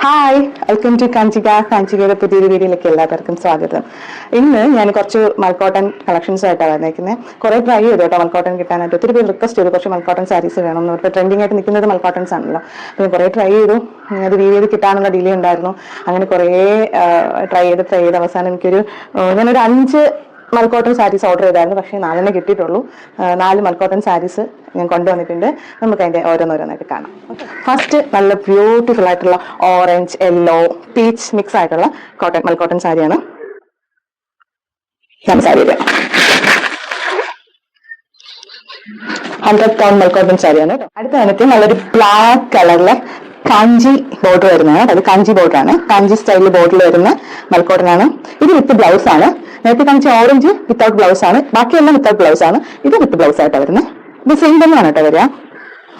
Hi, welcome to കാഞ്ചികയുടെ പുതിയൊരു വീഡിയോയിലേക്ക് എല്ലാവർക്കും സ്വാഗതം. ഇന്ന് ഞാൻ കുറച്ച് മൽക്കോട്ടൺ കളക്ഷൻസ് ആയിട്ടാണ് വന്നേക്കുന്നത്. കുറെ ട്രൈ ചെയ്തു കേട്ടോ മൽക്കോട്ടൺ കിട്ടാനായിട്ട്. ഒത്തിരി പേര് റിക്വസ്റ്റ് ചെയ്തു കുറച്ച് മൽക്കോട്ടൺ സാരീസ് വേണം എന്ന് പറഞ്ഞിട്ട്. ട്രെൻഡിങ് ആയിട്ട് നിൽക്കുന്നത് മൽക്കോട്ടൺസ് ആണല്ലോ. അപ്പോൾ കുറെ ട്രൈ ചെയ്തു. അത് വീഡിയോയിൽ കിട്ടാനുള്ള ഡിലേ ഉണ്ടായിരുന്നു. അങ്ങനെ കുറേ ട്രൈ ചെയ്ത് അവസാനം ഞാനൊരു 5 മൽക്കോട്ടൺ സാരീസ് ഓർഡർ ചെയ്തായിരുന്നു. പക്ഷേ 4 കിട്ടിയിട്ടുള്ളൂ. 4 മൽക്കോട്ടൺ സാരീസ് ഞാൻ കൊണ്ടുവന്നിട്ടുണ്ട്. നമുക്ക് അതിന്റെ ഓരോന്നോരോന്നായിട്ട് കാണാം. ഫസ്റ്റ് നല്ല ബ്യൂട്ടിഫുൾ ആയിട്ടുള്ള ഓറഞ്ച്, യെല്ലോ, പീച്ച് മിക്സ് ആയിട്ടുള്ള മൽക്കോട്ടൺ സാരിയാണ്. സാരി 100 പൗണ്ട് മൽക്കോട്ടൺ സാരിയാണ്. അടുത്ത വന്നിട്ട് നല്ലൊരു ബ്ലാക്ക് കളറിലെ കാഞ്ചി ബോർഡർ വരുന്നതാണ്. അത് കാഞ്ചി ബോർഡറാണ്. കാഞ്ചി സ്റ്റൈലിൽ ബോർഡിൽ വരുന്ന മൽക്കോട്ടൺ ആണ്. ഇത് വിത്ത് ബ്ലൗസ് ആണ്. നേരത്തെ കാണിച്ച ഓറഞ്ച് വിത്തൗട്ട് ബ്ലൗസ് ആണ്. ബാക്കിയെല്ലാം വിത്തൗട്ട് ബ്ലൗസ് ആണ്. ഇത് വിത്ത് ബ്ലൗസ് ആയിട്ടാണ് വരുന്നത്. ഇത് സെയിം തന്നെയാണ് കേട്ടോ വരിക.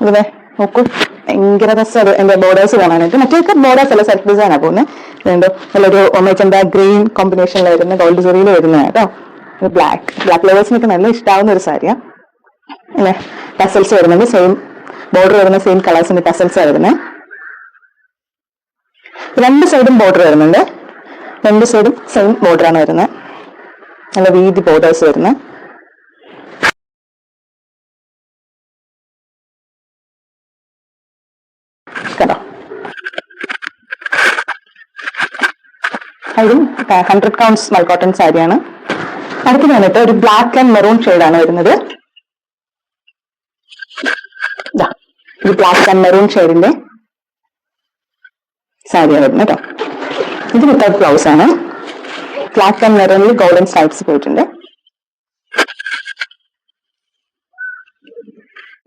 ഇതെ നോക്കൂ, ഭയങ്കര രസം എന്റെ ബോർഡേഴ്സ് കാണാനായിട്ട്. മറ്റേക്ക് ബോർഡേഴ്സ് അല്ല, സെൽഫ് ഡിസൈൻ ആണ് പോകുന്നത്. ഇതുണ്ട് നല്ലൊരു ഒമേച്ചന്റെ ഗ്രീൻ കോമ്പിനേഷനിൽ വരുന്ന ഗോൾഡ് സെറിയിൽ വരുന്നത് കേട്ടോ. ബ്ലാക്ക് ലവേഴ്സിനൊക്കെ നല്ല ഇഷ്ടാവുന്ന ഒരു സാരിയാണ്. പിന്നെ ടസൽസ് വരുന്നത് സെയിം ബോർഡർ വരുന്ന സെയിം കളേഴ്സിന്റെ ടസൽസ് വരുന്നത്. 2 സൈഡും ബോർഡർ വരുന്നുണ്ട്. 2 സൈഡും സെയിം ബോർഡറാണ് വരുന്നത്. നല്ല വീതി ബോർഡേഴ്സ് വരുന്നത്. കണ്ടോ, അതും 100 കൗണ്ട്സ് മൽക്കോട്ടൺ സാരിയാണ്. അടുത്ത് വന്നിട്ട് ഒരു ബ്ലാക്ക് ആൻഡ് മെറൂൺ ഷെയ്ഡാണ് വരുന്നത്. ഇത് ബ്ലാക്ക് ആൻഡ് മെറൂൺ ഷെയ്ഡിന്റെ സാരിയാണ് വരുന്നത് കേട്ടോ. ഇത് വിത്തൗട്ട് ബ്ലൗസ് ആണ്. ബ്ലാക്ക് ആൻഡ് മെറൂണിൽ ഗോൾഡൻ സ്ട്രൈപ്സ് പോയിട്ടുണ്ട്.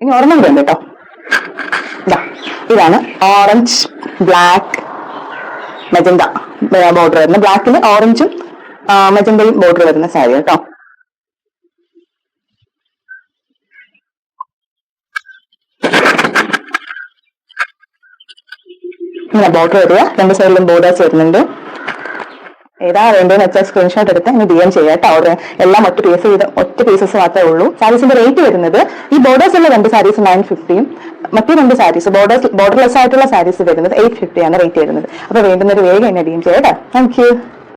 ഇനി ഓർമ്മ ഉണ്ട് കേട്ടോ. ഇതാണ് ഓറഞ്ച്, ബ്ലാക്ക്, മെജന്ത ബോർഡർ വരുന്ന, ബ്ലാക്കിൽ ഓറഞ്ചും മെജന്തയും ബോർഡർ വരുന്ന സാരി കേട്ടോ. ഇങ്ങനെ ബോർഡർ വരിക. 2 സൈഡിലും ബോർഡേഴ്സ് വരുന്നുണ്ട്. ഏതാ വേണ്ടതെന്ന് വെച്ചാൽ സ്ക്രീൻഷോട്ട് എടുത്ത് ഇനി DM ചെയ്യാം കേട്ടോ. ഓർഡർ എല്ലാം ഒറ്റ പീസസ് മാത്രമേ ഉള്ളൂ. സാരീസിന്റെ റേറ്റ് വരുന്നത്, ഈ ബോർഡേഴ്സ് ഉള്ള 2 സാരീസ് 950, മറ്റു 2 സാരീസ് ബോർഡർലെസ് ആയിട്ടുള്ള സാരീസ് വരുന്നത് 850 ആണ് റേറ്റ് വരുന്നത്. അപ്പൊ വേണ്ടുന്നൊരു വേഗം എന്നെ DM ചെയ്യാം കേട്ടോ. Thank you.